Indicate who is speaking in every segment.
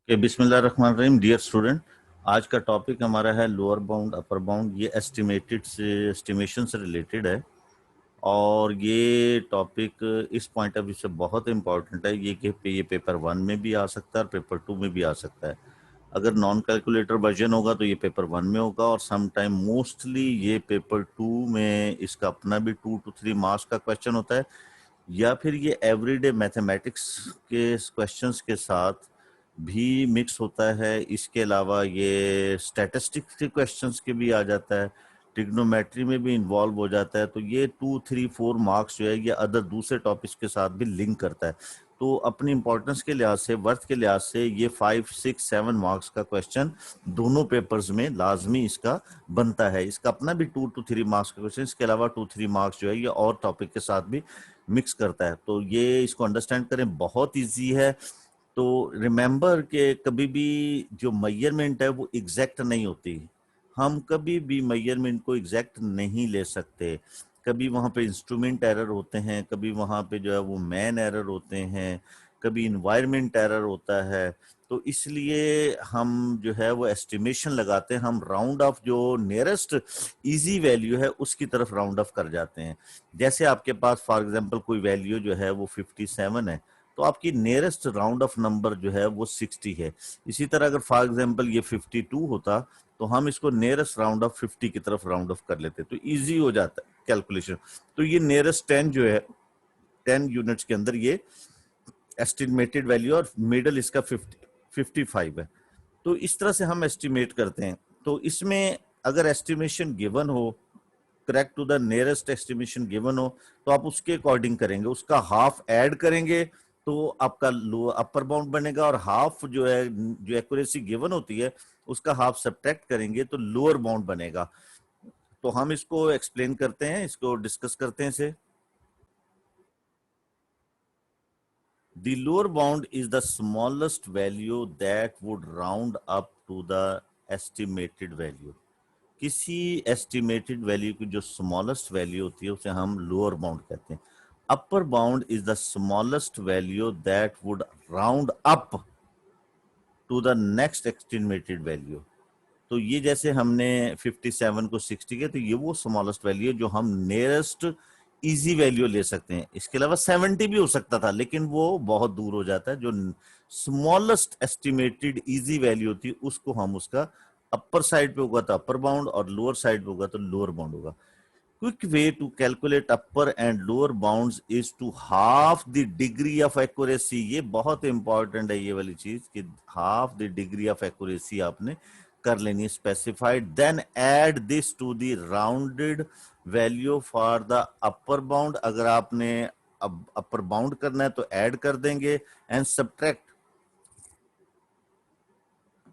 Speaker 1: के बिस्मिल्लाहिर्रहमानिर्रहीम। Dear student, आज का टॉपिक हमारा है लोअर बाउंड अपर बाउंड। ये एस्टिमेशन से रिलेटेड है और ये टॉपिक इस पॉइंट ऑफ व्यू से बहुत इंपॉर्टेंट है ये कि ये पेपर 1 में भी आ सकता है और पेपर 2 में भी आ सकता है। अगर नॉन कैलकुलेटर वर्जन होगा तो ये पेपर 1 में होगा और सम टाइम मोस्टली ये पेपर 2 में इसका अपना भी 2 to 3 मार्क्स का क्वेश्चन होता है, या फिर ये एवरीडे मैथमेटिक्स के क्वेश्चंस के साथ भी मिक्स होता है। इसके अलावा ये स्टैटिस्टिक्स के क्वेश्चंस के भी आ जाता है, ट्रिग्नोमेट्री में भी इन्वॉल्व हो जाता है। तो ये 2, 3, 4 मार्क्स जो है ये अदर दूसरे टॉपिक्स के साथ भी लिंक करता है। तो अपनी इंपॉर्टेंस के लिहाज से, वर्थ के लिहाज से ये 5, 6, 7 मार्क्स का क्वेश्चन दोनों पेपर्स में लाजमी इसका बनता है। इसका अपना भी 2 to 3 मार्क्स का क्वेश्चन, इसके अलावा 2, 3 मार्क्स जो है ये और टॉपिक के साथ भी मिक्स करता है। तो ये इसको अंडरस्टैंड करें, बहुत इजी है। तो रिमेंबर के कभी भी जो मेजरमेंट है वो एग्जैक्ट नहीं होती। हम कभी भी मेजरमेंट को एग्जैक्ट नहीं ले सकते। कभी वहाँ पे इंस्ट्रूमेंट एरर होते हैं, कभी वहाँ पे जो है वो मैन एरर होते हैं, कभी इन्वायरमेंट एरर होता है। तो इसलिए हम जो है वो एस्टिमेशन लगाते हैं, हम राउंड ऑफ जो नियरेस्ट इजी वैल्यू है उसकी तरफ राउंड ऑफ कर जाते हैं। जैसे आपके पास फॉर एग्जांपल कोई वैल्यू जो है वो 57 है, तो आपकी नियरेस्ट राउंड ऑफ नंबर जो है वो 60 है। इसी तरह अगर फॉर एग्जांपल ये 52 होता तो हम इसको नियरेस्ट राउंड ऑफ 50 की तरफ राउंड ऑफ कर लेते, तो इजी हो जाता है कैलकुलेशन। तो ये नियरेस्ट 10 जो है, 10 यूनिट्स के अंदर ये एस्टिमेटेड वैल्यू, और मिडल इसका 55 है। तो इस तरह से हम एस्टिमेट करते हैं। तो इसमें अगर एस्टिमेशन गिवन हो, correct to the nearest estimation given हो, तो आप उसके अकॉर्डिंग करेंगे, उसका हाफ ऐड करेंगे तो आपका अपर बाउंड बनेगा, और हाफ जो है जो एक्यूरेसी गिवन होती है उसका हाफ सब्ट्रैक्ट करेंगे तो लोअर बाउंड बनेगा। तो हम इसको एक्सप्लेन करते हैं, इसको डिस्कस करते हैं इसे। The lower bound is the smallest value that would round up to the estimated value. किसी एस्टिमेटेड वैल्यू की जो स्मॉलेस्ट वैल्यू होती है उसे हम लोअर बाउंड कहते हैं। Upper bound is the smallest value that would round up to the next estimated value. तो ये जैसे हमने 57 को 60 के, तो ये वो स्मॉलेस्ट वैल्यू है जो हम नियरेस्ट इजी वैल्यू ले सकते हैं। इसके अलावा 70 भी हो सकता था, लेकिन वो बहुत दूर हो जाता है। जो स्मॉलेस्ट एस्टिमेटेड इजी वैल्यू होती है उसको हम उसका अपर साइड पे होगा तो अपर बाउंड, और लोअर साइड पे होगा तो लोअर बाउंड होगा। Quick way to calculate upper and lower bounds is to half the degree of accuracy. ये बहुत इंपॉर्टेंट है ये वाली चीज कि half the degree of accuracy आपने कर लेनी, specified. Then add this to the rounded value for the upper bound. अगर आपने अब अपर बाउंड करना है तो ऐड कर देंगे, and subtract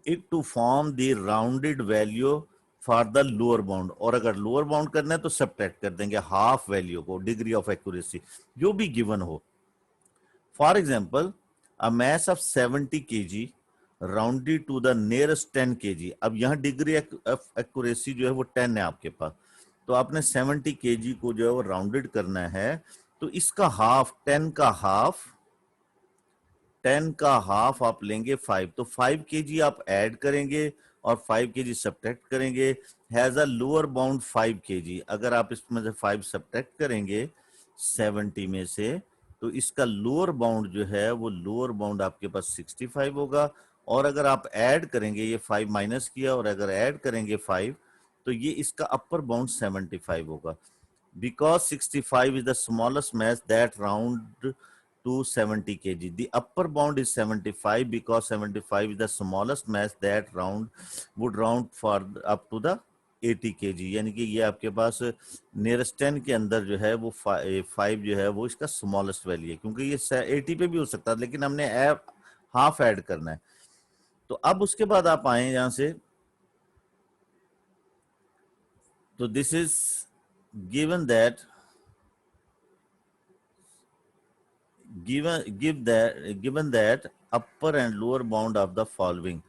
Speaker 1: it to form the rounded value for the lower bound. और अगर लोअर बाउंड करना है तो सब्ट्रैक्ट कर देंगे हाफ वैल्यू को, डिग्री ऑफ एक्यूरेसी जो भी गिवन हो। For example a mass of 70 kg rounded to the nearest 10 kg। अब यहाँ डिग्री ऑफ एक्यूरेसी जो है वो 10 है आपके पास, तो आपने 70 kg को जो है वो राउंडेड करना है। तो इसका हाफ, 10 का हाफ आप लेंगे 5, तो 5 केजी आप ऐड करेंगे और 5 केजी सब्ट्रैक्ट करेंगे। Has a lower bound 5 KG. अगर आप इसमें से 5 सब्ट्रैक्ट करेंगे 70 में से, तो इसका लोअर बाउंड जो है वो लोअर बाउंड आपके पास 65 होगा। और अगर आप ऐड करेंगे, ये 5 माइनस किया और अगर ऐड करेंगे 5, तो ये इसका अपर बाउंड 75 होगा। Because 65 is the smallest mass that round to 70 kg. The upper bound is 75 because 75 is the smallest mass that would round for up to the 80 kg। यानी कि ये आपके पास नियरेस्ट 10 के अंदर जो है वो 5 जो है वो इसका स्मॉलेस्ट वैल्यू है, क्योंकि ये 80 पे भी हो सकता है, लेकिन हमने हाफ ऐड करना है। तो अब उसके बाद आप आए यहां से, तो this is given that given that upper and lower bound of the following।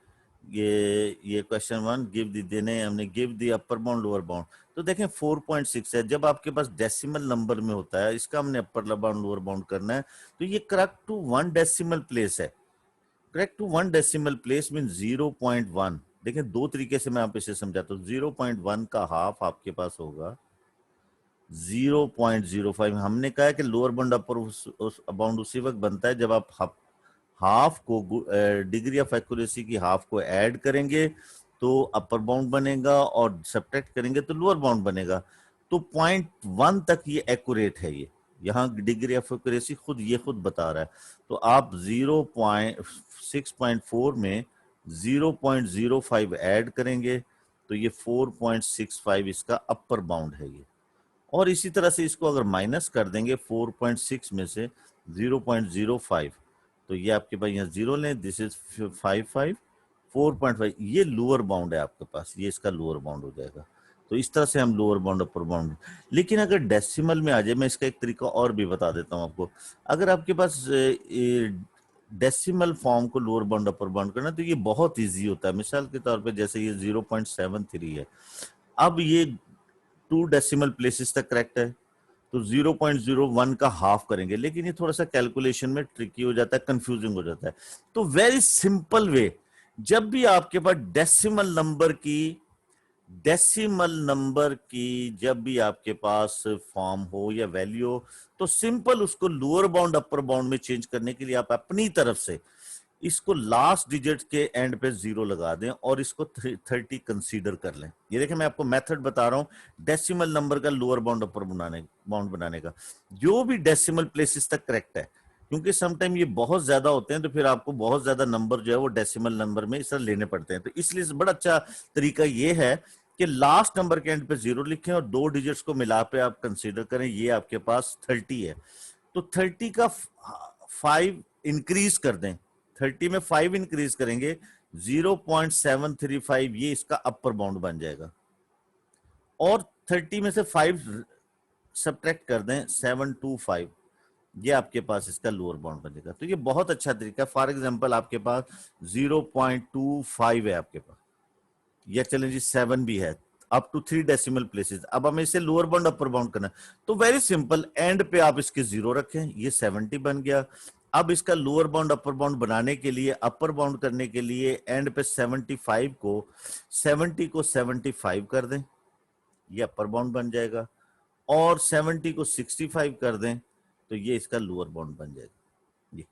Speaker 1: ये क्वेश्चन 1 गिव दी देने हमने, गिव दी अपर बाउंड लोअर बाउंड। तो देखें 4.6 है, जब आपके पास डेसिमल नंबर में होता है, इसका हमने अपर बाउंड लोअर बाउंड करना है, तो ये करेक्ट टू 1 डेसिमल प्लेस है। Correct to 1 decimal place mean 0.1। देखिए दो तरीके से मैं आप इसे समझाता हूँ। 0.1 का हाफ आपके पास होगा 0.05। हमने कहा है कि लोअर बाउंड अपर बाउंड उसी वक्त बनता है जब आप हाफ को डिग्री ऑफ एक्यूरेसी की हाफ को ऐड करेंगे तो अपर बाउंड बनेगा और सब्ट्रैक्ट करेंगे तो लोअर बाउंड बनेगा। तो 0.1 तक ये एक्यूरेट है। ये यहाँ डिग्री ऑफ एक्यूरेसी खुद बता रहा है। तो आप 6.4 में 0.05 ऐड करेंगे तो ये 4.65 इसका अपर बाउंड है ये। और इसी तरह से इसको अगर माइनस कर देंगे 4.6 में से 0.05 तो ये आपके पास यहाँ जीरो लें, दिस इज 55 4.5 ये लोअर बाउंड है आपके पास, ये इसका लोअर बाउंड हो जाएगा। तो इस तरह से हम लोअर बाउंड अपर बाउंड। लेकिन अगर डेसिमल में आ जाए, मैं इसका एक तरीका और भी बता देता हूँ आपको। अगर आपके पास डेसिमल फॉर्म को लोअर बाउंड अपर बाउंड करना तो ये बहुत इजी होता है। मिसाल के तौर पे जैसे ये 0.73 है, अब ये 2 डेसिमल प्लेसेस तक करेक्ट है तो 0.01 का हाफ करेंगे। लेकिन ये थोड़ा सा कैलकुलेशन में ट्रिकी हो जाता है, कंफ्यूजिंग हो जाता है। तो वेरी सिंपल वे, जब भी आपके पास डेसिमल नंबर की जब भी आपके पास फॉर्म हो या वैल्यू हो तो सिंपल उसको लोअर बाउंड अपर बाउंड में चेंज करने के लिए आप अपनी तरफ से इसको लास्ट डिजिट के एंड पे 0 लगा दें और इसको 30 कंसीडर कर लें। ये देखिए मैं आपको मेथड बता रहा हूं डेसिमल नंबर का लोअर बाउंड अपर बाउंड बनाने का, जो भी डेसिमल प्लेसेस तक करेक्ट है। क्योंकि समटाइम ये बहुत ज्यादा होते हैं तो फिर आपको बहुत ज्यादा नंबर जो है वो डेसिमल नंबर में इस तरह लेने पड़ते हैं। तो इसलिए बड़ा अच्छा तरीका ये है कि लास्ट नंबर के एंड पे 0 लिखें और 2 डिजिट्स को मिला पे आप कंसीडर करें। ये आपके पास 30 है तो 30 का 5 इंक्रीज कर दें, 30 में 5 इंक्रीज करेंगे 0.735 ये इसका अपर बाउंड बन जाएगा। और 30 में से 5 सब्ट्रैक्ट कर दें 725 ये आपके पास इसका लोअर बाउंड बनेगा। तो ये बहुत अच्छा तरीका है। फॉर एग्जांपल आपके पास 0.25 है आपके पास, या चलें जी 7 भी है, अप टू 3 डेसिमल प्लेसेस। अब हमें इसे लोअर बाउंड अपर बाउंड करना है तो वेरी सिंपल, एंड पे आप इसके 0 रखें, ये 70 बन गया। अब इसका लोअर बाउंड अपर बाउंड बनाने के लिए, अपर बाउंड करने के लिए एंड पे 70 को 75 कर दें, ये अपर बाउंड बन जाएगा। और 70 को 65 कर दें तो ये इसका लोअर बाउंड बन जाएगा।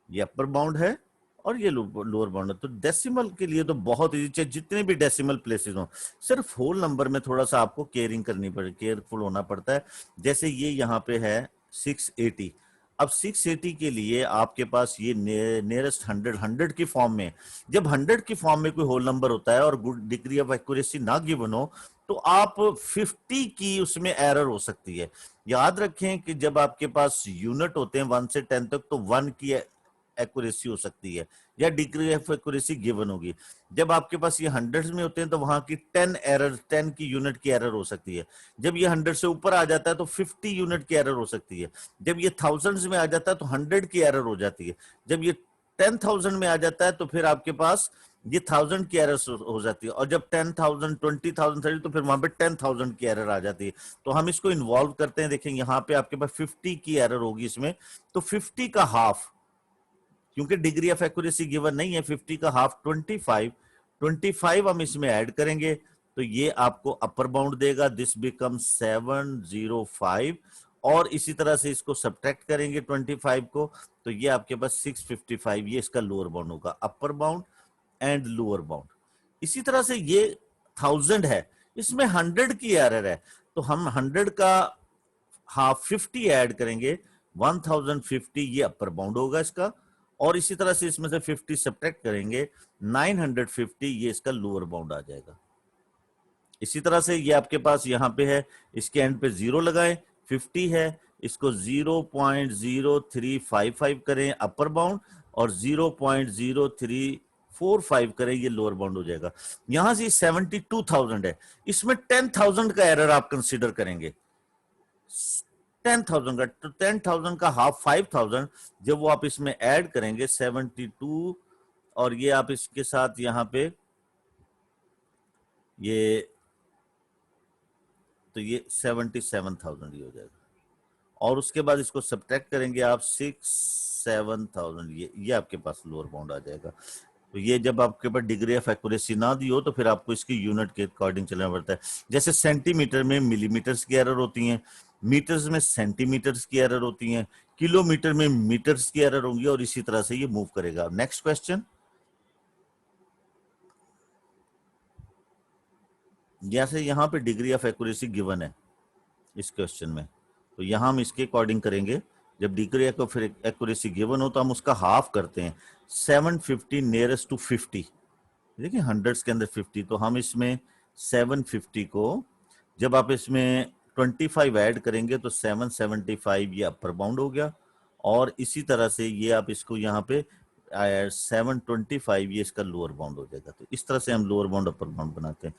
Speaker 1: ये अपर बाउंड है और ये लोअर बाउंड है। तो डेसिमल के लिए तो बहुत इजी, चाहे जितने भी डेसिमल प्लेसेस हो, सिर्फ होल नंबर में थोड़ा सा आपको केयरफुल होना पड़ता है। जैसे ये यहाँ पे है 680। अब 680 के लिए आपके पास ये नियरेस्ट 100 की फॉर्म में, जब 100 की फॉर्म में कोई होल नंबर होता है और गुड डिग्री ऑफ एक्यूरेसी ना गिवन हो तो आप 50 की उसमें एरर हो सकती है। याद रखें कि जब आपके पास यूनिट होते हैं 1 से 10 तक तो 1 की एक्यूरेसी हो सकती है या डिग्री ऑफ एक्यूरेसी गिवन होगी। जब आपके पास ये हंड्रेड्स में होते हैं तो वहां की 10 की यूनिट की एरर हो सकती है। जब ये 100 से ऊपर आ जाता है तो 50 यूनिट की एरर हो सकती है। जब ये थाउजेंड्स में आ जाता है तो 100 की एरर हो जाती है। जब ये 10,000 में आ जाता है तो फिर आपके पास ये 1000 की एरर हो जाती है। और जब 10,000 20,000 30 तो फिर वहां पे 10,000 की एरर आ जाती है। तो हम इसको इन्वॉल्व करते हैं। देखें यहाँ पे आपके पास 50 की एरर होगी इसमें, तो 50 का हाफ, क्योंकि डिग्री ऑफ एक्यूरेसी गिवन नहीं है, 50 का हाफ 25 हम इसमें ऐड करेंगे तो ये आपको अपर बाउंड देगा। This become 705। और इसी तरह से इसको सब्ट्रैक्ट करेंगे 25 को तो ये आपके पास 655 ये इसका लोअर बाउंड होगा, upper bound and lower bound. इसी तरह से ये 1000 है, इसमें 100 की एरर है तो हम 100 का हाफ 50 ऐड करेंगे 1050 ये अपर बाउंड होगा इसका। और इसी तरह से इसमें से 50 सब्ट्रैक्ट करेंगे 950 ये इसका लोअर बाउंड आ जाएगा। इसी तरह से ये आपके पास यहाँ पे है, इसके एंड पे 0 लगाएं, 50 है, इसको 0.0355 करें अपर बाउंड और 0.0345 करें ये लोअर बाउंड हो जाएगा। यहां से 72,000 है, इसमें 10,000 का एरर आप कंसीडर करेंगे। 10,000 का, तो 10,000 का हाफ 5,000, जब वो आप इसमें ऐड करेंगे 72 और ये आप इसके साथ यहाँ पे ये, तो ये 77,000 ही हो जाएगा। और उसके बाद इसको सब्ट्रैक्ट करेंगे आप 7,000, ये आपके पास लोअर बाउंड आ जाएगा। तो ये जब आपके पास डिग्री ऑफ एक्यूरेसी ना दी हो तो फिर आपको इसकी यूनिट के अकॉर्डिंग चलना पड़ता है। जैसे सेंटीमीटर में मिलीमीटर्स की एरर होती है, मीटर्स में सेंटीमीटर्स की एरर होती है, किलोमीटर में मीटर्स की एरर होंगी, और इसी तरह से ये मूव करेगा। नेक्स्ट क्वेश्चन, जैसे यहाँ पे डिग्री ऑफ एक्यूरेसी गिवन है इस क्वेश्चन में, तो यहाँ हम इसके अकॉर्डिंग करेंगे। जब डिग्री ऑफ एक्यूरेसी गिवन हो तो हम उसका हाफ करते हैं, 750 नियरेस्ट टू 50, देखिए हंड्रेड्स के अंदर 50, तो हम इसमें 750 को जब आप इसमें 25 ऐड करेंगे तो 775 ये अपर बाउंड हो गया, और इसी तरह से ये आप इसको यहाँ पे 725 ये इसका लोअर बाउंड हो जाएगा। तो इस तरह से हम लोअर बाउंड अपर बाउंड बनाते हैं।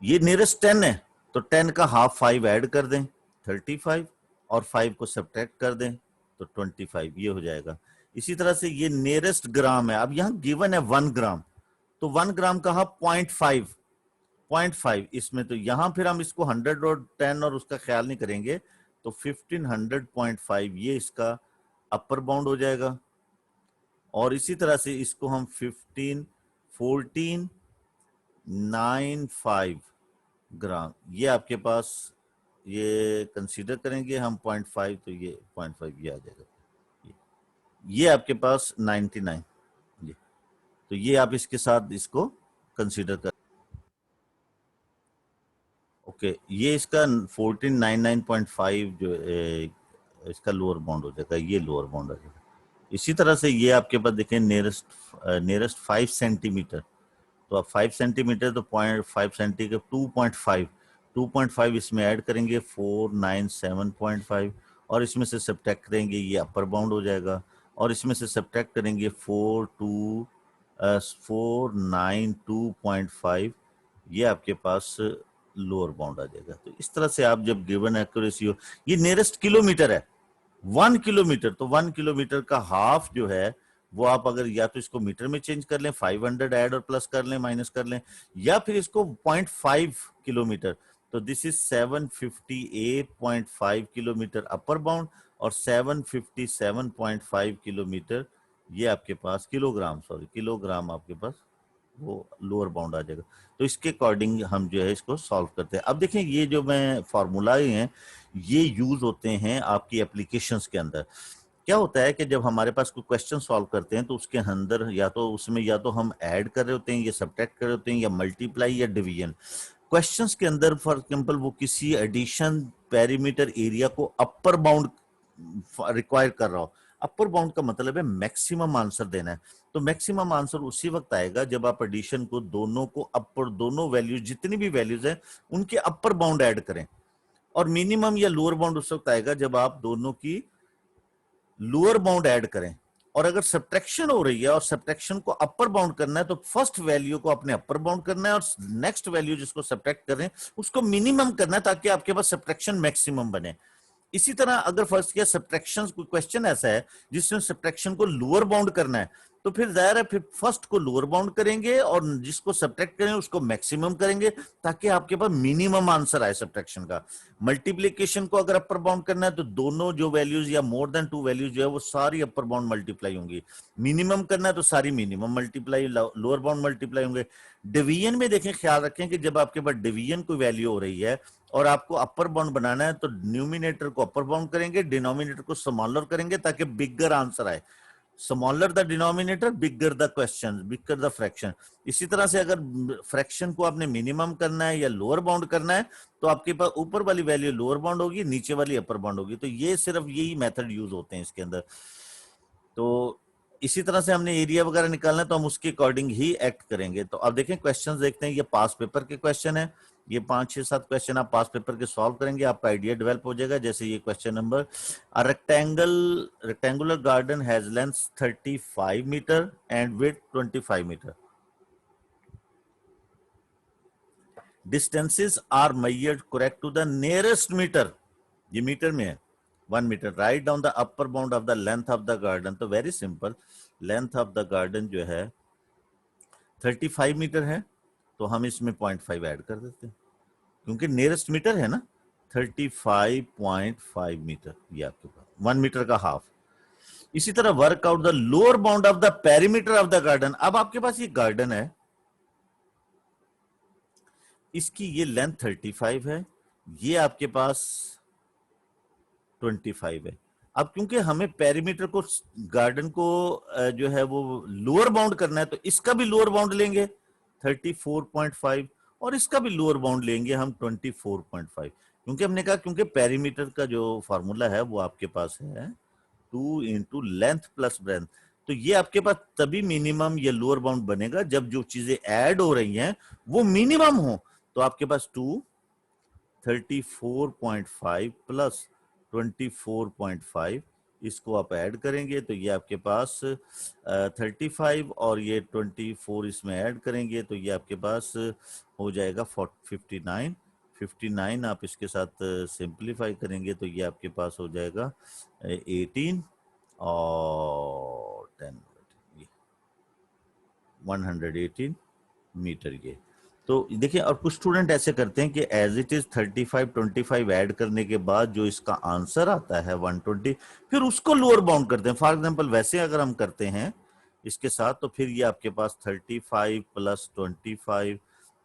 Speaker 1: ये नियरेस्ट 10 है तो 10 का हाफ 5 ऐड कर दें 35, और 5 को सब्ट्रैक्ट कर दें तो 25, ये हो जाएगा। इसी तरह से ये नियरेस्ट ग्राम है, अब यहाँ गिवन है 1 ग्राम, तो 1 ग्राम का हाफ 0.5 इसमें, तो यहां फिर हम इसको 100 और 10 और उसका ख्याल नहीं करेंगे, तो 1500.5 ये इसका अपर बाउंड हो जाएगा। और इसी तरह से इसको हम 1495 ग्राम ये आपके पास ये कंसीडर करेंगे हम 0.5, तो ये 0.5 ये आ जाएगा, ये आपके पास 99, ये तो ये आप इसके साथ इसको कंसीडर कर। ओके, ये इसका 1499.5 जो इसका लोअर बाउंड हो जाएगा, ये लोअर बाउंड आ जाएगा। इसी तरह से ये आपके पास देखें नियरेस्ट 5 सेंटीमीटर, तो आप 5 सेंटीमीटर तो 0.5 सेंटीमीटर 2.5 इसमें ऐड करेंगे 497.5, और इसमें से सब्ट्रैक्ट करेंगे ये अपर बाउंड हो जाएगा, और इसमें से सब्ट्रैक्ट करेंगे 492.5 ये आपके पास लोअर बाउंड आ जाएगा। तो इस तरह से आप जब गिवन एक्यूरेसी हो, ये नियरेस्ट किलोमीटर है 1 किलोमीटर, तो 1 किलोमीटर का हाफ जो है वो आप अगर या तो इसको मीटर में चेंज कर लें, 500 ऐड और प्लस कर लें, माइनस कर लें, या फिर इसको 0.5 किलोमीटर, तो this is 758.5 kilometre upper bound, और 757.5 किलोमीटर ये आपके पास किलोग्राम आपके पास वो लोअर बाउंड आ जाएगा। तो इसके अकॉर्डिंग हम जो है इसको सॉल्व करते हैं। अब देखें ये जो मैं फार्मूलाए हैं ये यूज होते हैं आपकी एप्लीकेशंस के अंदर। क्या होता है कि जब हमारे पास कोई क्वेश्चन सॉल्व करते हैं तो उसके अंदर या तो उसमें या तो हम ऐड कर रहे होते हैं या सब्ट्रैक्ट कर रहे होते हैं या मल्टीप्लाई या डिवीजन। क्वेश्चंस के अंदर फॉर एग्जांपल वो किसी एडिशन पेरीमीटर एरिया को अपर बाउंड रिक्वायर कर रहा हो। अपर बाउंड का मतलब है मैक्सिमम आंसर देना है, तो मैक्सिमम आंसर उसी वक्त आएगा जब आप एडिशन को दोनों को अपर, दोनों वैल्यूज जितनी भी वैल्यूज हैं उनके अपर बाउंड ऐड करें, और मिनिमम या लोअर बाउंड उस वक्त आएगा जब आप दोनों की लोअर बाउंड ऐड करें। और अगर सब्ट्रैक्शन हो रही है और सब्ट्रैक्शन को अपर बाउंड करना है तो फर्स्ट वैल्यू को अपने अपर बाउंड करना है और नेक्स्ट वैल्यू जिसको सब्ट्रैक्ट कर रहे हैं उसको मिनिमम करना है ताकि आपके पास सब्ट्रैक्शन मैक्सिमम बने। इसी तरह अगर फर्स्ट किया सब्ट्रैक्शन क्वेश्चन ऐसा है जिसमें सब्ट्रैक्शन को लोअर बाउंड करना है तो फिर जाहिर है फिर फर्स्ट को लोअर बाउंड करेंगे और जिसको सब्ट्रैक्ट करेंगे उसको मैक्सिमम करेंगे ताकि आपके पास मिनिमम आंसर आए सब्ट्रैक्शन का। मल्टीप्लिकेशन को अगर अपर बाउंड करना है तो दोनों जो वैल्यूज या मोर देन 2 वैल्यूज जो है वो सारी अपर बाउंड मल्टीप्लाई होंगी। मिनिमम करना है तो सारी minimum multiply, lower bound multiply होंगे। डिवीजन में देखें, ख्याल रखें कि जब आपके पास डिवीजन कोई वैल्यू हो रही है और आपको अपर बाउंड बनाना है तो न्यूमिनेटर को अपर बाउंड करेंगे, डिनोमिनेटर को स्मॉलर करेंगे ताकि बिगर आंसर आए। Smaller the denominator bigger the question, bigger the fraction. इसी तरह से अगर फ्रैक्शन को आपने मिनिमम करना है या लोअर बाउंड करना है तो आपके पास ऊपर वाली वैल्यू लोअर बाउंड होगी, नीचे वाली अपर बाउंड होगी। तो ये सिर्फ यही मेथड यूज होते हैं इसके अंदर। तो इसी तरह से हमने एरिया वगैरह निकालना है तो हम उसके अकॉर्डिंग ही एक्ट करेंगे। तो अब देखें क्वेश्चन देखते हैं, ये पास पेपर के क्वेश्चन है, ये 5, 6, 7 क्वेश्चन आप पास पेपर के सॉल्व करेंगे, आपका आइडिया डेवलप हो जाएगा। जैसे ये question number, a rectangular garden has length 35 metre and width 25 metre. Distances are measured correct to the nearest metre, ये मीटर में है 1 metre. Right down the upper bound of the length of the garden. तो very simple, length of the garden जो है 35 metre है तो हम इसमें 0.5 ऐड कर देते हैं क्योंकि नियरेस्ट मीटर है ना। 35.5 मीटर ये आपके पास 1 मीटर का हाफ। इसी तरह work out the lower bound of the perimeter of the garden. अब आपके पास ये गार्डन है, इसकी ये लेंथ 35 है, ये आपके पास 25 है। अब क्योंकि हमें पेरीमीटर को, गार्डन को जो है वो लोअर बाउंड करना है, तो इसका भी लोअर बाउंड लेंगे 34.5 और इसका भी लोअर बाउंड लेंगे हम 24.5, क्योंकि हमने कहा क्योंकि पेरीमीटर का जो फॉर्मूला है वो आपके पास है 2 इंटू लेंथ प्लस ब्रेथ। तो ये आपके पास तभी मिनिमम या लोअर बाउंड बनेगा जब जो चीजें ऐड हो रही हैं वो मिनिमम हो। तो आपके पास 34.5 प्लस 24.5, इसको आप ऐड करेंगे तो ये आपके पास 35 और ये 24 इसमें ऐड करेंगे तो ये आपके पास हो जाएगा 59। 59 आप इसके साथ सिंप्लीफाई करेंगे तो ये आपके पास हो जाएगा 18 और 10, ये 118 मीटर। ये तो देखिए, और कुछ स्टूडेंट ऐसे करते हैं कि एज इट इज 35 25 ऐड करने के बाद जो इसका आंसर आता है 120, फिर उसको लोअर बाउंड करते हैं। फॉर एग्जांपल वैसे अगर हम करते हैं इसके साथ तो फिर ये आपके पास 35 प्लस 25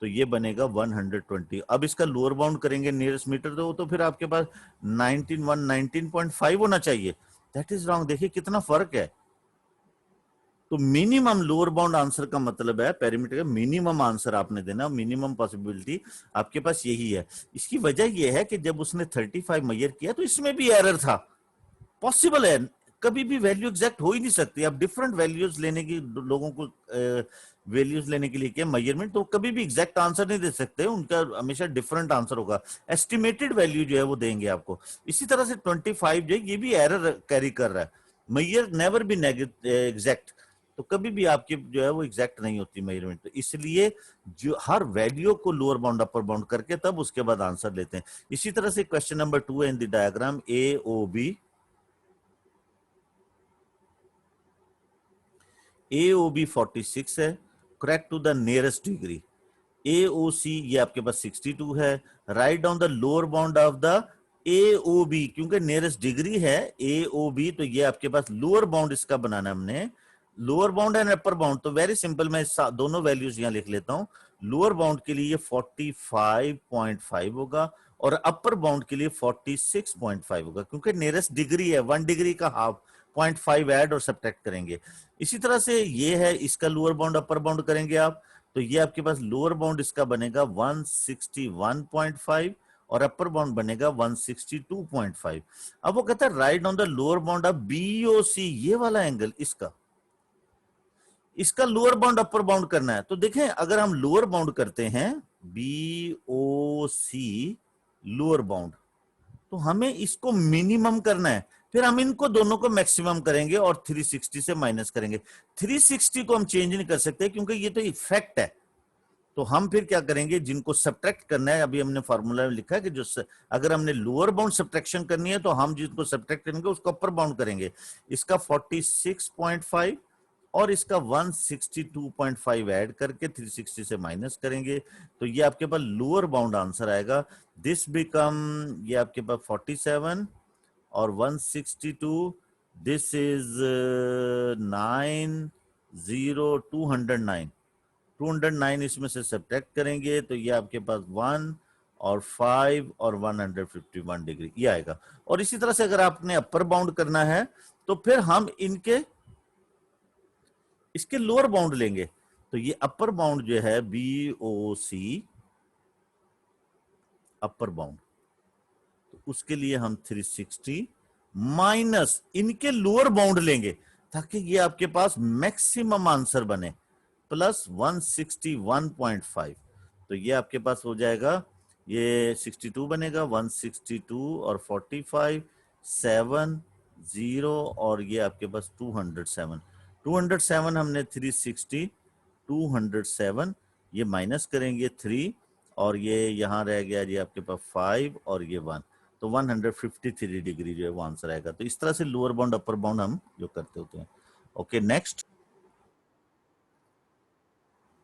Speaker 1: तो ये बनेगा 120। अब इसका लोअर बाउंड करेंगे नियरेस्ट मीटर तो फिर आपके पास 19.5 होना चाहिए। That is wrong. देखिए कितना फर्क है। तो मिनिमम लोअर बाउंड आंसर का मतलब है पेरीमीटर का मिनिमम आंसर आपने देना, मिनिमम पॉसिबिलिटी आपके पास यही है। इसकी वजह यह है कि जब उसने 35 मेजर किया तो इसमें भी एरर था। पॉसिबल है, कभी भी वैल्यू एग्जैक्ट हो ही नहीं सकती। आप डिफरेंट वैल्यूज लेने की, लोगों को वैल्यूज लेने के लिए क्या मेजरमेंट, तो कभी भी एग्जैक्ट आंसर नहीं दे सकते, उनका हमेशा डिफरेंट आंसर होगा। एस्टिमेटेड वैल्यू जो है वो देंगे आपको। इसी तरह से 25 जो है ये भी एरर कैरी कर रहा है। मेजर नेवर बी एग्जैक्ट, तो कभी भी आपकी जो है वो एग्जैक्ट नहीं होती मेजरमेंट। तो इसलिए जो हर वैल्यू को लोअर बाउंड अपर बाउंड करके तब उसके बाद आंसर लेते हैं। इसी तरह से क्वेश्चन नंबर 2 है in the diagram AOB AOB 46 है, correct to the nearest degree. AOC ये आपके पास 62 है, write down the lower bound of the AOB, क्योंकि नियरेस्ट डिग्री है AOB तो ये आपके पास लोअर बाउंड इसका बनाना हमने। Lower bound and upper bound तो वेरी सिंपल, मैं दोनों वैल्यूज यहां लिख लेता हूं। लोअर बाउंड के लिए 45.5 होगा और अपर बाउंड के लिए 46.5 होगा, क्योंकि नियरेस्ट डिग्री है, 1 डिग्री का हाफ 0.5 ऐड और सब्ट्रैक्ट करेंगे। इसी तरह से ये है, इसका लोअर बाउंड अपर बाउंड करेंगे आप तो ये आपके पास लोअर बाउंड इसका बनेगा 161.5 और अपर बाउंड बनेगा 162.5। अब वो कहता है right on the lower bound of BOC, ये वाला एंगल इसका लोअर बाउंड अपर बाउंड करना है। तो देखें अगर हम लोअर बाउंड करते हैं BOC लोअर बाउंड, तो हमें इसको मिनिमम करना है, फिर हम इनको दोनों को मैक्सिमम करेंगे और 360 से माइनस करेंगे। 360 को हम चेंज नहीं कर सकते क्योंकि ये तो इफेक्ट है। तो हम फिर क्या करेंगे, जिनको सब्ट्रैक्ट करना है, अभी हमने फॉर्मूला में लिखा है कि जो अगर हमने लोअर बाउंड सब्ट्रैक्शन करनी है तो हम जिनको सब्ट्रैक्ट करेंगे उसको अपर बाउंड करेंगे। इसका 46.5 और इसका 162.5 ऐड करके 360 से माइनस करेंगे तो ये आपके पास लोअर बाउंड आंसर आएगा। दिस बिकम, ये आपके पास 47 और 162, दिस इज 209। 209 इसमें से सब्ट्रैक्ट करेंगे तो ये आपके पास 1 और 5 और 151 डिग्री ये आएगा। और इसी तरह से अगर आपने अपर बाउंड करना है तो फिर हम इसके लोअर बाउंड लेंगे। तो ये अपर बाउंड जो है BOC अपर बाउंड, तो उसके लिए हम 360 माइनस इनके लोअर बाउंड लेंगे ताकि ये आपके पास मैक्सिमम आंसर बने, प्लस 161.5। तो ये आपके पास हो जाएगा, ये 62 बनेगा, 162 और 45 7 0 और ये आपके पास 207। 207 हमने 360 207 ये माइनस करेंगे 3 और ये यहाँ रह गया जी आपके पास 5 और ये 1, तो 153 डिग्री जो है वो आंसर आएगा। तो इस तरह से लोअर बाउंड अपर बाउंड हम जो करते होते हैं। Okay next.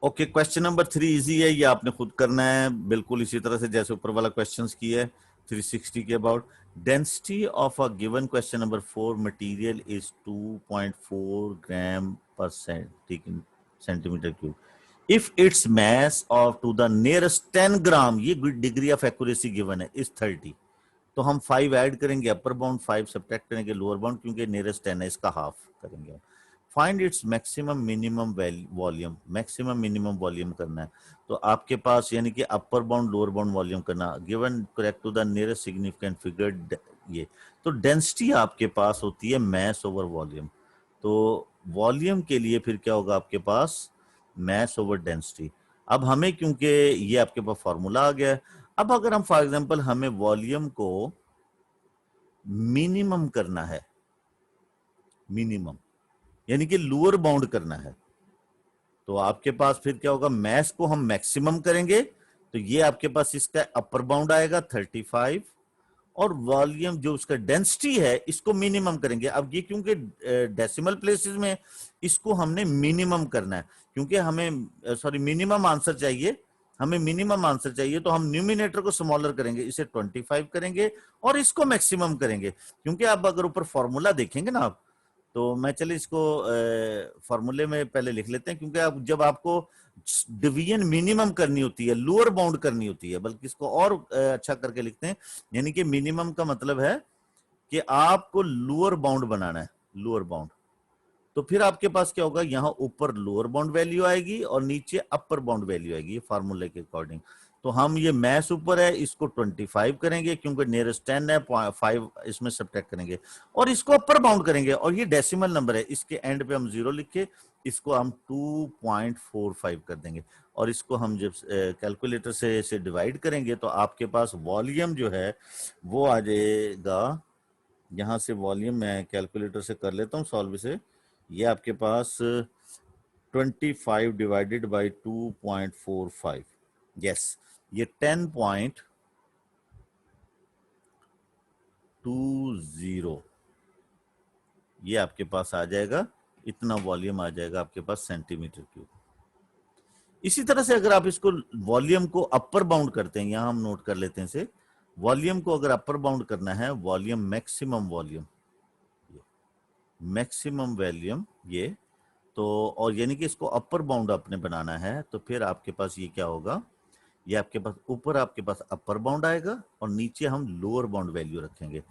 Speaker 1: Okay question number 3 easy है, ये आपने खुद करना है बिल्कुल इसी तरह से जैसे ऊपर वाला क्वेश्चंस की है 360 के about. Density of a given question number 4 material is 2.4 gram per centimeter cube. If its mass of to the nearest 10 gram, ये degree of accuracy given है, is 30. तो हम 5 ऐड करेंगे अपर बाउंड, 5 सब्ट्रैक्ट करेंगे lower bound, क्योंकि nearest 10 है, इसका half करेंगे। Find its maximum minimum volume, maximum minimum volume करना है। तो आपके पास यानी कि upper bound lower bound volume करना, given correct to the nearest significant figure. ये तो डेंसिटी आपके पास होती है मैस ओवर वॉल्यूम। तो वॉल्यूम के लिए फिर क्या होगा आपके पास, मैस ओवर डेंसिटी। अब हमें क्योंकि ये आपके पास फॉर्मूला आ गया है, अब अगर हम फॉर एग्जांपल हमें वॉल्यूम को मिनिमम करना है, मिनिमम यानी कि लोअर बाउंड करना है, तो आपके पास फिर क्या होगा, मैस को हम मैक्सिमम करेंगे, तो ये आपके पास इसका अपर बाउंड आएगा 35, और वॉल्यूम जो उसका डेंसिटी है इसको मिनिमम करेंगे। अब ये क्योंकि डेसिमल प्लेसेस में इसको हमने मिनिमम करना है, क्योंकि हमें सॉरी मिनिमम आंसर चाहिए, हमें मिनिमम आंसर चाहिए, तो हम न्यूमिनेटर को स्मॉलर करेंगे, इसे 25 करेंगे और इसको मैक्सिमम करेंगे। क्योंकि आप अगर ऊपर फॉर्मूला देखेंगे ना आप, तो मैं चलिए इसको फॉर्मूले में पहले लिख लेते हैं, क्योंकि आप जब आपको डिवीजन मिनिमम करनी होती है, लोअर बाउंड करनी होती है, बल्कि इसको और अच्छा करके लिखते हैं, यानी कि मिनिमम का मतलब है कि आपको लोअर बाउंड बनाना है, लोअर बाउंड। तो फिर आपके पास क्या होगा, यहां ऊपर लोअर बाउंड वैल्यू आएगी और नीचे अपर बाउंड वैल्यू आएगी, फार्मूले के अकॉर्डिंग। तो हम ये मैस ऊपर है, इसको 25 करेंगे क्योंकि नियरेस्ट 10 है, 5 इसमें सब्ट्रैक्ट करेंगे और इसको अपर बाउंड करेंगे, और ये डेसिमल नंबर है, इसके एंड पे हम 0 लिख के इसको हम 2.45 कर देंगे, और इसको हम जब कैलकुलेटर से इसे डिवाइड करेंगे तो आपके पास वॉल्यूम जो है वो आ जाएगा। यहां से वॉल्यूम मैं कैलकुलेटर से कर लेता हूं सॉल्व से। ये आपके पास 25 डिवाइडेड बाई 2.45, यस, ये 10.20 ये आपके पास आ जाएगा, इतना वॉल्यूम आ जाएगा आपके पास सेंटीमीटर क्यूब। इसी तरह से अगर आप इसको वॉल्यूम को अपर बाउंड करते हैं, यहां हम नोट कर लेते हैं इसे, वॉल्यूम को अगर अपर बाउंड करना है, volume maximum volume, maximum volume ये, तो और यानी कि इसको अपर बाउंड आपने बनाना है, तो फिर आपके पास ये क्या होगा, ये आपके पास ऊपर आपके पास अपर बाउंड आएगा और नीचे हम लोअर बाउंड वैल्यू रखेंगे।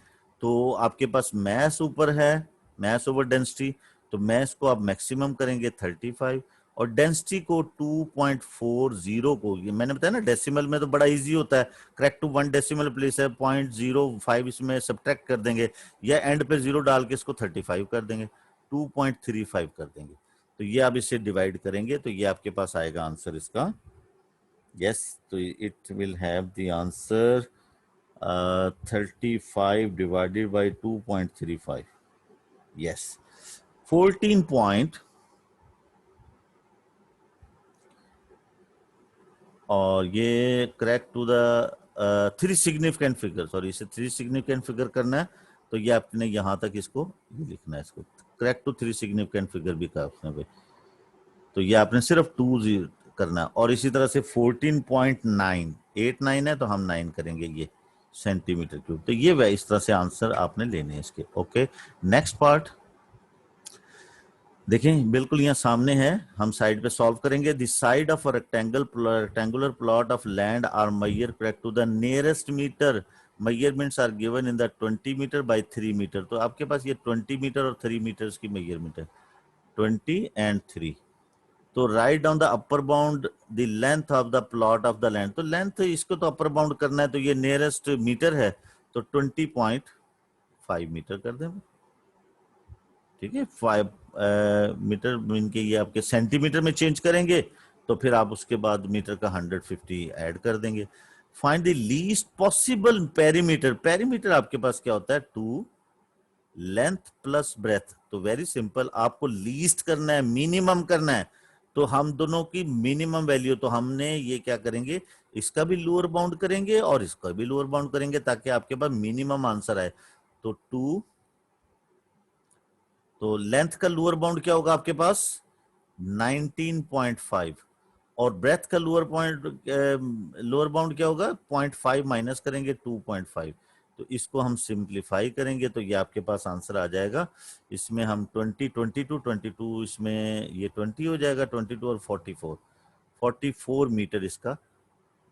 Speaker 1: तो आपके पास मैस ऊपर है, मैस ओवर डेंसिटी, तो मैस को आप मैक्सिमम करेंगे 35 और डेंसिटी को 2.40 को, ये मैंने बताया ना डेसिमल में तो बड़ा इजी होता है, करेक्ट टू 1 डेसिमल प्लेस है, 0.05 इसमें सब्ट्रैक्ट कर देंगे या एंड पे 0 डाल के इसको 35 कर देंगे, 2.35 कर देंगे। तो ये आप इसे डिवाइड करेंगे तो ये आपके पास आएगा आंसर इसका, yes, so it will have the answer 35 divided by 2.35, yes, 14 point, और ये correct to the 3 significant figure, sorry इसे 3 सिग्निफिकेंट फिगर करना है, तो ये आपने यहां तक इसको ये लिखना है, इसको करेक्ट टू 3 सिग्निफिकेंट फिगर भी कहा उसने भाई, तो ये आपने सिर्फ 2 करना, और इसी तरह से 14.989 है तो हम 9 करेंगे ये सेंटीमीटर क्यूब। तो ये इस तरह से आंसर आपने लेने हैं इसके। ओके, नेक्स्ट पार्ट देखें, बिल्कुल यहाँ सामने है, हम साइड पे सॉल्व करेंगे। The side of rectangular plot of land are measure correct to the nearest metre, measurements are given in the 20 metre by 3 metre. तो आपके पास ये 20 मीटर और 3 मीटर की मेजरमेंट है, 20 एंड 3। तो right down the upper bound the length of the plot of the land, तो length इसको तो अपर बाउंड करना है, तो ये नियरेस्ट मीटर है तो 20.5 मीटर कर दें, ठीक है। 5 मीटर मीन के ये आपके सेंटीमीटर में चेंज करेंगे, तो फिर आप उसके बाद मीटर का 150 ऐड कर देंगे। Find the least possible perimeter, perimeter आपके पास क्या होता है, 2 लेंथ प्लस ब्रेथ, तो वेरी सिंपल, आपको लीस्ट करना है, मिनिमम करना है, तो हम दोनों की मिनिमम वैल्यू, तो हमने ये क्या करेंगे, इसका भी लोअर बाउंड करेंगे और इसका भी लोअर बाउंड करेंगे ताकि आपके पास मिनिमम आंसर आए। तो 2, तो लेंथ का लोअर बाउंड क्या होगा आपके पास 19.5, और ब्रेथ का लोअर बाउंड क्या होगा 0.5 माइनस करेंगे 2.5, तो इसको हम सिंप्लीफाई करेंगे तो ये आपके पास आंसर आ जाएगा। इसमें हम 20, 22, इसमें ये 20 हो जाएगा, 22 और 44 मीटर इसका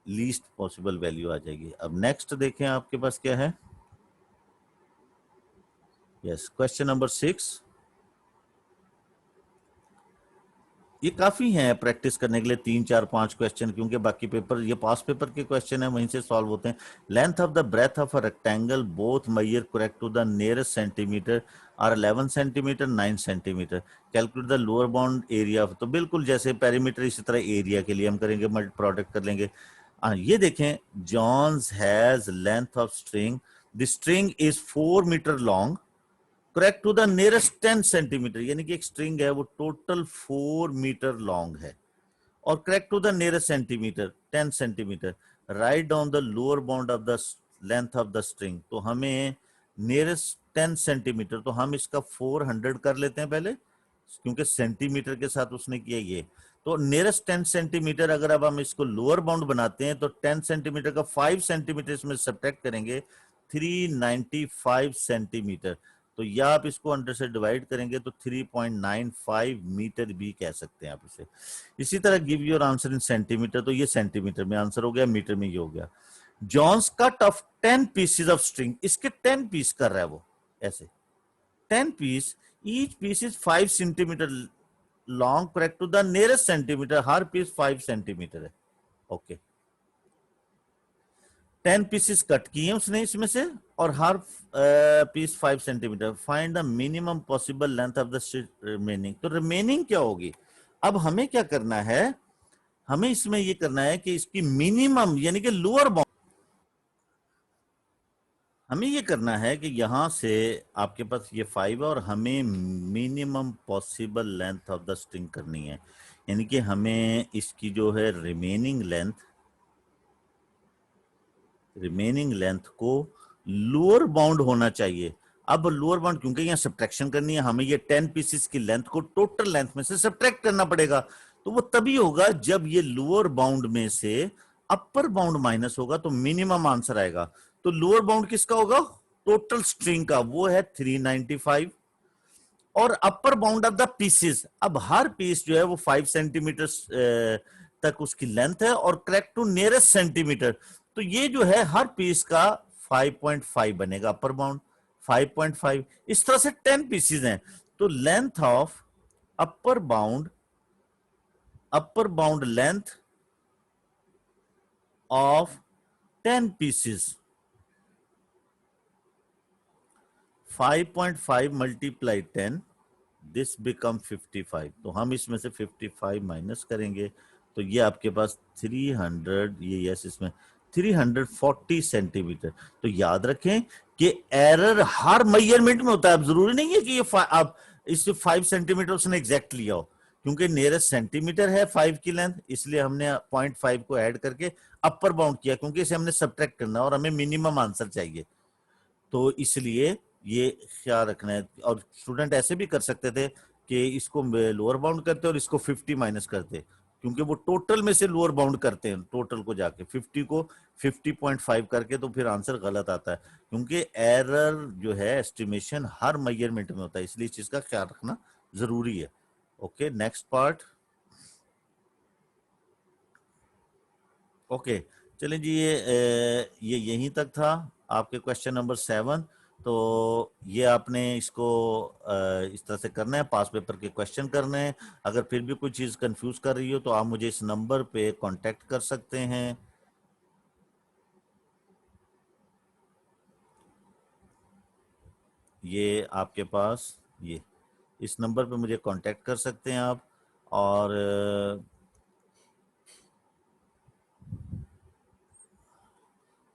Speaker 1: लीस्ट पॉसिबल वैल्यू आ जाएगी। अब नेक्स्ट देखें आपके पास क्या है। Yes, question number 6। ये काफी हैं प्रैक्टिस करने के लिए, 3, 4, 5 क्वेश्चन, क्योंकि बाकी पेपर ये पास पेपर के क्वेश्चन है, वहीं से सॉल्व होते हैं। Length of the breadth of a rectangle both measure correct to the nearest centimetre are 11 centimetre 9 centimetre, calculate the lower bound area. तो बिल्कुल जैसे पेरीमीटर, इसी तरह एरिया के लिए हम करेंगे, मल्टी प्रोडक्ट कर लेंगे। ये देखें, John's has length of string, the string is 4 metre long, correct to the nearest 10 centimetre, यानी कि एक स्ट्रिंग है वो टोटल 4 मीटर लॉन्ग है, और correct to the nearest centimetre 10 centimetre, write down the lower bound of the length of the string. तो हमें nearest 10 centimetre, तो हम इसका 400 कर लेते हैं पहले, क्योंकि सेंटीमीटर के साथ उसने किया ये। तो नियरेस्ट 10 सेंटीमीटर, अगर अब हम इसको लोअर बाउंड बनाते हैं तो 10 सेंटीमीटर का 5 सेंटीमीटर इसमें सब्ट्रैक्ट करेंगे, 395 सेंटीमीटर। तो या आप इसको अंडर से डिवाइड करेंगे तो 3.95 मीटर भी कह सकते हैं आप इसे। इसी तरह give your answer in centimetre, तो ये सेंटीमीटर में आंसर हो गया, मीटर में ये हो गया। John's cut off 10 pieces of string, इसके 10 पीस कर रहा है वो, ऐसे 10 piece, each piece is 5 centimetre long, correct to the nearest centimetre, हर पीस 5 सेंटीमीटर है। ओके, 10 पीसेस कट किए हैं उसने इसमें से, और हर piece 5 centimetre. Find the minimum possible length of the remaining. तो रिमेनिंग क्या होगी? अब हमें क्या करना है, हमें इसमें ये करना है कि इसकी मिनिमम यानी कि लोअर बाउंड, हमें ये करना है कि यहां से आपके पास ये 5 है और हमें minimum possible length of the string करनी है, यानी कि हमें इसकी जो है रिमेनिंग लेंथ को लोअर बाउंड होना चाहिए। अब लोअर बाउंड, क्योंकि यहाँ सब्ट्रैक्शन करनी है, हमें ये 10 पीसेस की लेंथ को टोटल लेंथ में से सब्ट्रैक्ट करना पड़ेगा। तो वो तभी होगा जब ये लोअर बाउंड में से अपर बाउंड माइनस होगा, तो मिनिमम आंसर आएगा। तो लोअर बाउंड किसका होगा? टोटल स्ट्रिंग का, वो है 395, और अपर बाउंड ऑफ द पीसेस, अब हर पीस जो है वो 5 सेंटीमीटर तक उसकी लेंथ है, और करेक्ट टू नियरेस्ट सेंटीमीटर, तो ये जो है हर पीस का 5.5 बनेगा अपर बाउंड, 5.5। इस तरह से 10 पीसेस हैं, तो length of upper bound length of 10 pieces, 5.5 multiply 10, this become 55। तो हम इसमें से 55 माइनस करेंगे, तो ये आपके पास 300, ये यस, इसमें 340 सेंटीमीटर। तो याद रखें कि एरर हर मेजरमेंट में होता है। अब जरूरी नहीं है कि ये आप इससे 5 सेंटीमीटर उसने एग्जैक्ट लिया हो, क्योंकि नियरेस्ट सेंटीमीटर है 5 की लेंथ, इसलिए हमने 0.5 को ऐड करके अपर बाउंड किया, क्योंकि इसे हमने सब्ट्रैक्ट करना है और हमें मिनिमम आंसर चाहिए, तो इसलिए ये ख्याल रखना है। और स्टूडेंट ऐसे भी कर सकते थे कि इसको लोअर बाउंड करते और इसको 50 माइनस करते, क्योंकि वो टोटल में से लोअर बाउंड करते हैं, टोटल को जाके 50 को 50.5 करके, तो फिर आंसर गलत आता है, क्योंकि एरर जो है एस्टिमेशन हर मेजरमेंट में होता है, इसलिए इस चीज का ख्याल रखना जरूरी है। Okay, next part. ओके, चलें जी, ये यहीं तक था आपके क्वेश्चन नंबर 7। तो ये आपने इसको इस तरह से करना है, पास पेपर के क्वेश्चन करने हैं। अगर फिर भी कोई चीज़ कंफ्यूज कर रही हो तो आप मुझे इस नंबर पे कांटेक्ट कर सकते हैं। ये आपके पास, ये इस नंबर पे मुझे कांटेक्ट कर सकते हैं आप, और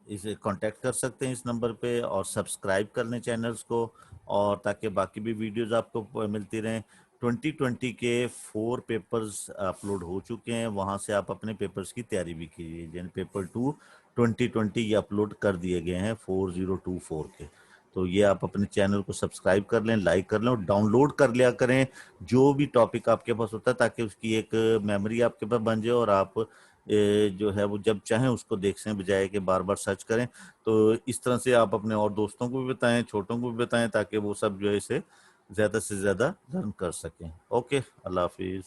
Speaker 1: इसे कांटेक्ट कर सकते हैं इस नंबर पे, और सब्सक्राइब कर लें चैनल्स को, और ताकि बाकी भी वीडियोस आपको मिलती रहें। 2020 के 4 पेपर्स अपलोड हो चुके हैं, वहां से आप अपने पेपर्स की तैयारी भी कीजिए। जैसे पेपर 2 2020 ये अपलोड कर दिए गए हैं 4024 के। तो ये आप अपने चैनल को सब्सक्राइब कर लें, लाइक कर लें, और डाउनलोड कर लिया करें जो भी टॉपिक आपके पास होता है, ताकि उसकी एक मेमोरी आपके पास बन जाए, और आप जो है वो जब चाहें उसको देख सकें, बजाय कि बार बार सर्च करें। तो इस तरह से आप अपने और दोस्तों को भी बताएं, छोटों को भी बताएं, ताकि वो सब जो है इसे ज्यादा से ज्यादा लर्न कर सकें। ओके, अल्लाह हाफिज।